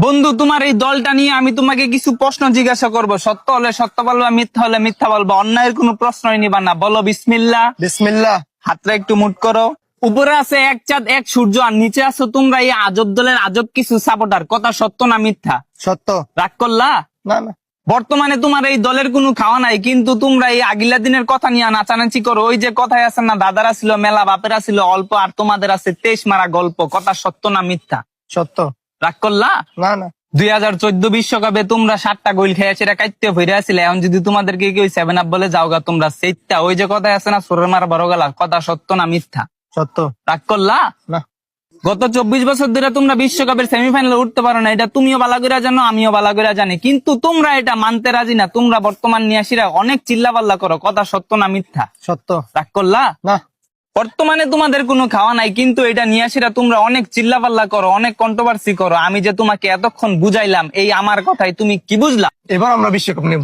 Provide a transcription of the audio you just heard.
বন্ধু, তোমার এই দলটা নিয়ে আমি তোমাকে কিছু প্রশ্ন জিজ্ঞাসা করব। সত্য হলে সত্য বলবা, মিথ্যা হলে মিথ্যা বলবা। অন্যায়ের কোনো প্রশ্নই নিবা না। বলো বিসমিল্লাহ। বিসমিল্লাহ। হাতটা একটু মুট করো। উপরে আছে এক চাঁদ এক সূর্য, আর নিচে আছো তোমরা এই আজব দলের আজব কিছু সাপোর্টার। কথা সত্য না মিথ্যা? সত্য। রাগ করলা? না না, বর্তমানে তোমার এই দলের কোনো খাওয়া নাই, কিন্তু তোমরা এই আগিলা দিনের কথা নিয়ে নাচানাচি করো। ওই যে কথায় আছে না, দাদারা ছিল মেলা, বাপেরা ছিল অল্প, আর তোমাদের আছে 23 মারা গল্প। কথা সত্য না মিথ্যা? সত্য। রাগ করলা? না না, 2014 বিশ্বকাপে তোমরা 7টা গোল খেয়ে সেটা কাটতে ফিরে আসলে। এখন যদি তোমাদেরকে কেউ 7 আপ বলে যাওগা তোমরা সেইটা, ওই যে কথায় আছে না, সোরের মারা বড় গেলা। কথা সত্য না মিথ্যা? সত্য। রাগ করলা? না। গত 24 বছর ধরে তোমরা বিশ্বকাপের সেমিফাইনালে উঠতে পারো না, এটা তুমিও ভালো করে জানো, আমিও ভালো করে জানি, কিন্তু তোমরা এটা মানতে রাজি না। তোমরা বর্তমান নিয়াসীরা অনেক চিল্লাপাল্লা করো। কথা সত্য না মিথ্যা? সত্য। রাগ করলা? না। বর্তমানে তোমাদের কোনো খাওয়া নাই, কিন্তু এটা নিয়াসীরা তোমরা অনেক চিল্লাপাল্লা করো, অনেক কন্ট্রোভার্সি করো। আমি যে তোমাকে এতক্ষণ বুঝাইলাম, এই আমার কথাই তুমি কি বুঝলা? এবার আমরা বিশ্বকাপ নেব।